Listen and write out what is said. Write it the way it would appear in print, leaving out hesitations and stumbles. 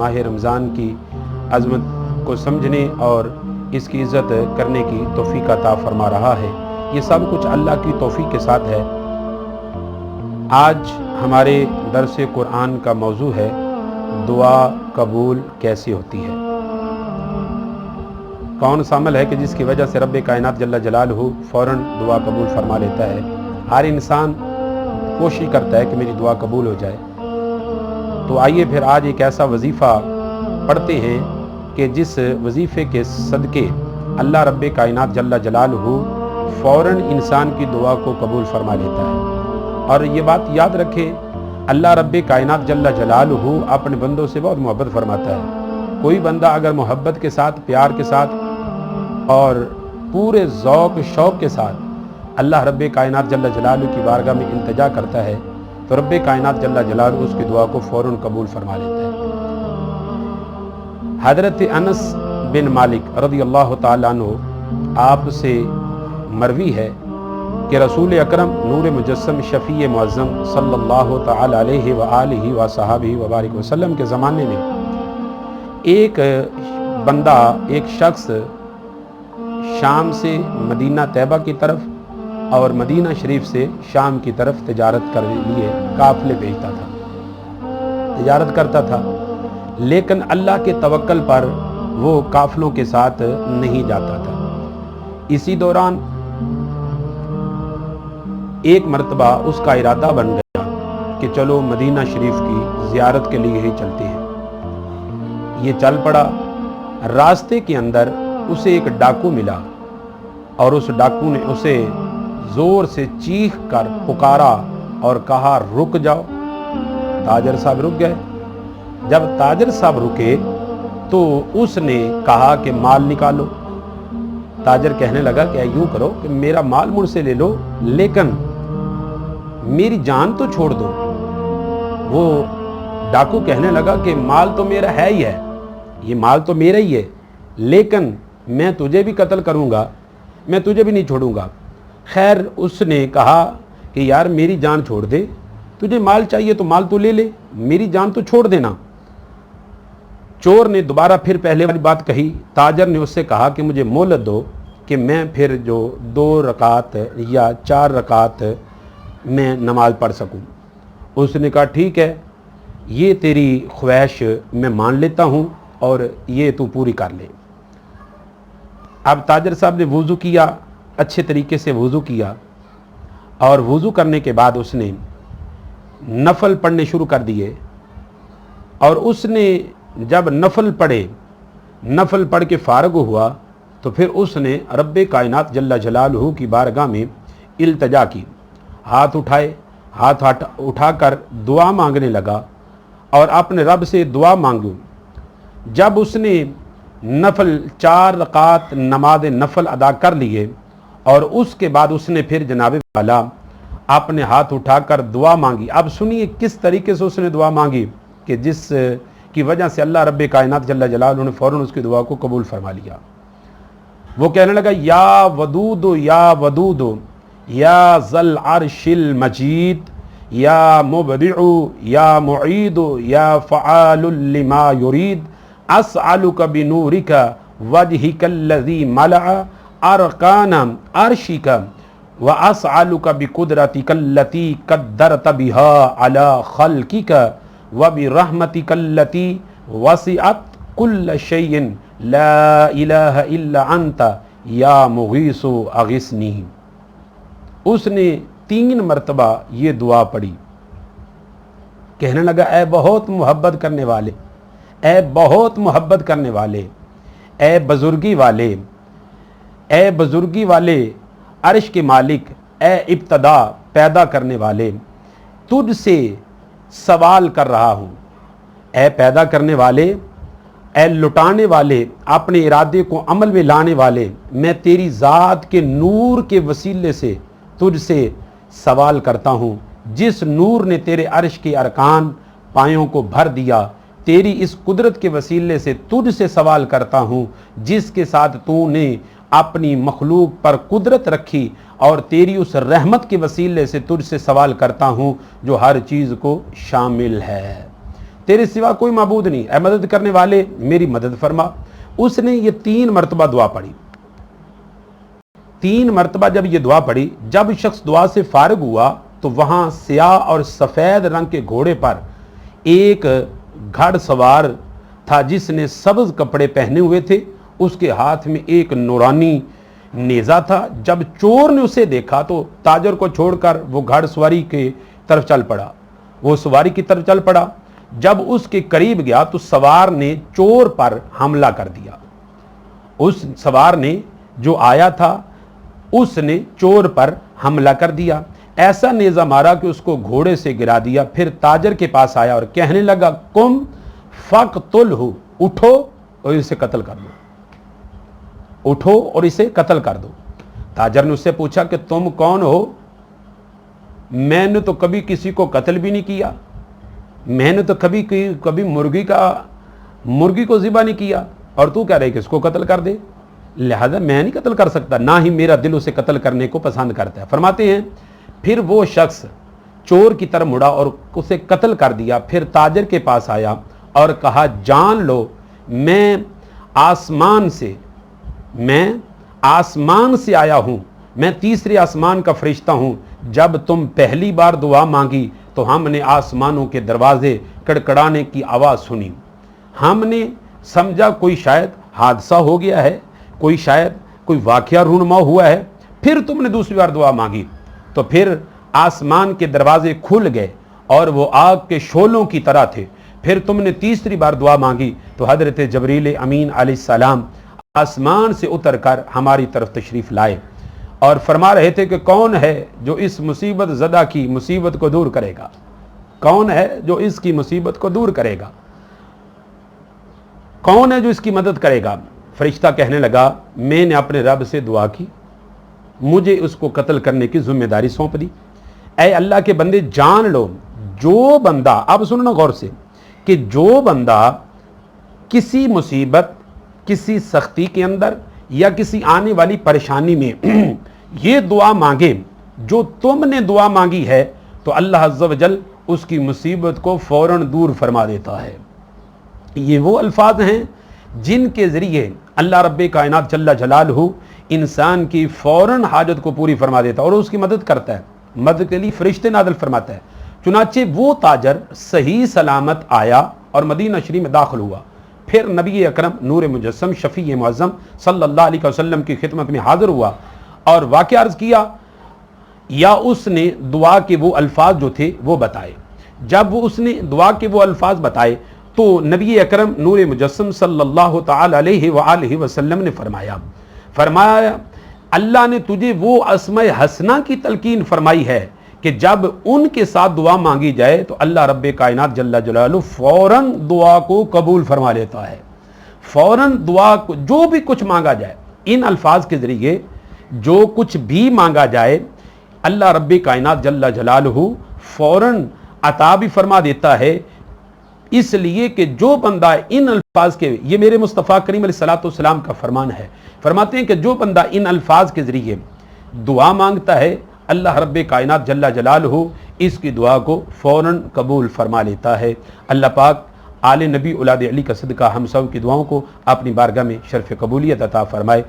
माह रमज़ान की अज़मत को समझने और इसकी इज़्ज़त करने की तौफ़ीक़ अता फ़रमा रहा है। ये सब कुछ अल्लाह की तौफ़ीक़ के साथ है। आज हमारे दर्स कुरान का मौजू है दुआ कबूल कैसी होती है। कौन सा अमल है कि जिसकी वजह से रब्बे कायनात जल्ला जलालहू फ़ौरन दुआ कबूल फरमा लेता है। हर इंसान कोशिश करता है कि मेरी दुआ कबूल हो जाए। तो आइए फिर आज एक ऐसा वजीफ़ा पढ़ते हैं कि जिस वजीफ़े के सदके अल्लाह रब्बे कायनात जल्ला जलालहू फ़ौरन इंसान की दुआ को कबूल फरमा लेता है। और ये बात याद रखें, अल्लाह रब्बे कायनात जल्ला जलालहू अपने बंदों से बहुत मोहब्बत फरमाता है। कोई बंदा अगर मोहब्बत के साथ, प्यार के साथ और पूरे ज़ौक़ शौक़ के साथ अल्लाह रब्बे कायनात जल्ला जलालहू की बारगाह में इल्तिजा करता है तो रब्बे कायनात जल्ला जलालहू उसकी दुआ को फ़ौरन कबूल फरमा लेता है। हज़रत अनस बिन मालिक रज़ियल्लाहु ताला अन्हु आपसे मरवी है कि रसूल अकरम नूर मुजस्सम शफ़ी मुअज़्ज़म सल्लल्लाहु ताला अलैहि व आलिहि व सहाबिहि व बारिक वसल्लम के ज़माने में एक बंदा, एक शख्स शाम से मदीना तैयबा की तरफ और मदीना शरीफ से शाम की तरफ तिजारत कर लिए काफ़िले भेजता था, तिजारत करता था, लेकिन अल्लाह के तवक्कल पर वो काफ़िलों के साथ नहीं जाता था। इसी दौरान एक मरतबा उसका इरादा बन गया कि चलो मदीना शरीफ की ज़ियारत के लिए ही चलते हैं। ये चल पड़ा। रास्ते के अंदर उसे एक डाकू मिला और उस डाकू ने उसे ज़ोर से चीख कर पुकारा और कहा रुक जाओ। ताजर साहब रुक गए। जब ताजर साहब रुके तो उसने कहा कि माल निकालो। ताजर कहने लगा कि यूँ करो कि मेरा माल मुझसे ले लो, लेकिन मेरी जान तो छोड़ दो। वो डाकू कहने लगा कि माल तो मेरा है ही है, ये माल तो मेरा ही है, लेकिन मैं तुझे भी कत्ल करूँगा, मैं तुझे भी नहीं छोड़ूंगा। खैर उसने कहा कि यार मेरी जान छोड़ दे, तुझे माल चाहिए तो माल तो ले ले, मेरी जान तो छोड़ देना। चोर ने दोबारा फिर पहले वाली बात कही। ताजर ने उससे कहा कि मुझे मोहलत दो कि मैं फिर जो 2 रकात या 4 रकात मैं नमाज पढ़ सकूं। उसने कहा ठीक है, ये तेरी ख्वाहिश मैं मान लेता हूं और ये तू पूरी कर ले। अब ताजर साहब ने वुज़ू किया, अच्छे तरीके से वुज़ू किया और वुज़ू करने के बाद उसने नफल पढ़ने शुरू कर दिए। और उसने जब नफल पढ़े, नफल पढ़ के फ़ारग हुआ तो फिर उसने रब्बे कायनात जल्ला जलालहू की बारगाह में इल्तिजा की। हाथ उठाए, हाथ उठाकर दुआ मांगने लगा और अपने रब से दुआ मांगी। जब उसने नफल 4 रकात नमाज नफल अदा कर लिए और उसके बाद उसने फिर जनाब वाला अपने हाथ उठाकर दुआ मांगी। अब सुनिए किस तरीके से उसने दुआ मांगी कि जिस की वजह से अल्लाह रब्बे कायनात जल्ला जलालहू ने फ़ौरन उसकी दुआ को कबूल फरमा लिया। वो कहने लगा या वदूदो या वदूदो या ज़ल अर्शिल मजीद या मुबदिउ या मुईदो या फ़आलुल लिमा युरीद अस्अलुका बिनूरिका वजहिकल्लज़ी मलअ अरकाना अर्शिका व अस्अलुका बिकुदरतिकल्लती कद्दरत बिहा अला खल्किका व बिरहमतिकल्लती वसिअत कुल्ल शैइन ला इलाहा इल्ला अंता या मुगीसु अगिस्नी। उसने 3 मरतबा ये दुआ पढ़ी। कहने लगा ऐ बहुत मोहब्बत करने वाले, ऐ बहुत मोहब्बत करने वाले, ऐ बुजुर्गी वाले, ऐ बुजुर्गी वाले, अर्श के मालिक, ऐ इब्तदा पैदा करने वाले, तुझसे सवाल कर रहा हूँ। ऐ पैदा करने वाले, ऐ लुटाने वाले, अपने इरादे को अमल में लाने वाले, मैं तेरी ज़ात के नूर के वसीले से तुझसे सवाल करता हूँ। जिस नूर ने तेरे अर्श के अरकान पायों को भर दिया, तेरी इस कुदरत के वसीले से तुझसे सवाल करता हूँ जिसके साथ तूने अपनी मखलूक पर कुदरत रखी, और तेरी उस रहमत के वसीले से तुझसे सवाल करता हूँ जो हर चीज़ को शामिल है। तेरे सिवा कोई माबूद नहीं, ऐ मदद करने वाले मेरी मदद फरमा। उसने ये 3 मरतबा दुआ पढ़ी। 3 मरतबा जब ये दुआ पढ़ी, जब शख्स दुआ से फारिग हुआ तो वहां स्याह और सफेद रंग के घोड़े पर एक घड़सवार था जिसने सब्ज कपड़े पहने हुए थे, उसके हाथ में एक नूरानी नेजा था। जब चोर ने उसे देखा तो ताजर को छोड़कर वो घड़सवारी के तरफ चल पड़ा, वो सवारी की तरफ चल पड़ा। जब उसके करीब गया तो सवार ने चोर पर हमला कर दिया। उस सवार ने जो आया था उसने चोर पर हमला कर दिया, ऐसा नेजा मारा कि उसको घोड़े से गिरा दिया। फिर ताजर के पास आया और कहने लगा, कुम फक़तुलहु, उठो और इसे कत्ल कर दो, उठो और इसे कत्ल कर दो। ताजर ने उससे पूछा कि तुम कौन हो? मैंने तो कभी किसी को कत्ल भी नहीं किया, मैंने तो कभी मुर्गी को ज़िबा नहीं किया, और तू कह रहे कि इसको कत्ल कर दे, लिहाजा मैं नहीं कत्ल कर सकता, ना ही मेरा दिल उसे कत्ल करने को पसंद करता है। फरमाते हैं फिर वो शख्स चोर की तरफ मुड़ा और उसे कत्ल कर दिया। फिर ताजर के पास आया और कहा, जान लो मैं आसमान से आया हूं, मैं तीसरे आसमान का फरिश्ता हूं। जब तुम पहली बार दुआ मांगी तो हमने आसमानों के दरवाजे कड़कड़ाने की आवाज़ सुनी, हमने समझा कोई शायद हादसा हो गया है, कोई वाक़या रूनुमा हुआ है। फिर तुमने दूसरी बार दुआ मांगी तो फिर आसमान के दरवाजे खुल गए और वो आग के शोलों की तरह थे। फिर तुमने तीसरी बार दुआ मांगी तो हज़रत जबरील अमीन अलैहिस्सलाम आसमान से उतरकर हमारी तरफ तशरीफ़ लाए और फरमा रहे थे कि कौन है जो इस मुसीबत ज़दा की मुसीबत को दूर करेगा, कौन है जो इसकी मुसीबत को दूर करेगा, कौन है जो इसकी मदद करेगा। फरिश्ता कहने लगा, मैंने अपने रब से दुआ की, मुझे उसको कत्ल करने की जिम्मेदारी सौंप दी। ऐ अल्लाह के बंदे जान लो, जो बंदा, अब सुनना गौर से, कि जो बंदा किसी मुसीबत, किसी सख्ती के अंदर या किसी आने वाली परेशानी में ये दुआ मांगे जो तुमने दुआ मांगी है, तो अल्लाह अज़्ज़ा व जल उसकी मुसीबत को फौरन दूर फरमा देता है। ये वो अल्फाज हैं जिनके ज़रिए अल्लाह रब्बे कायनात जल्ला जलालहू इंसान की फ़ौरन हाजत को पूरी फरमा देता है और उसकी मदद करता है, मदद के लिए फरिश्ते नाज़िल फरमाता है। चुनाचे वो ताजर सही सलामत आया और मदीना शरीफ में दाखिल हुआ। फिर नबी अकरम नूर मुजस्सम शफ़ी मुअज़्ज़म सल्लल्लाहु अलैहि वसल्लम की खिदमत में हाज़िर हुआ और वाक़या अर्ज़ किया या उसने दुआ के वो अल्फाज जो थे वो बताए। जब उसने दुआ के वो अल्फाज बताए तो नबी अकरम नूर मुजस्सम सल्लल्लाहु ताला अलैहि वसल्लम ने फरमाया अल्लाह ने तुझे वो अस्माए हसना की तलकीन फरमाई है कि जब उनके साथ दुआ मांगी जाए तो अल्लाह रब्बे कायनात जल्ला जलालहू फौरन दुआ को कबूल फरमा लेता है। फौरन दुआ को जो भी कुछ मांगा जाए, इन अल्फाज के ज़रिए जो कुछ भी मांगा जाए अल्लाह रब्बे कायनात जल्ला जलालहू फौरन अता भी फरमा देता है। इसलिए कि जो बंदा इन अल्फाज के, ये मेरे मुस्तफ़ा करीम अलैहिस्सलाम का फरमान है, फरमाते हैं कि जो बंदा इन अल्फाज के ज़रिए दुआ मांगता है अल्लाह रब्बे कायनात जल्ला जलालहू इसकी दुआ को फ़ौरन कबूल फरमा लेता है। अल्लाह पाक आले नबी औलाद अली का सदका हम सब की दुआओं को अपनी बारगाह में शर्फ़ कबूलियत अता फरमाए।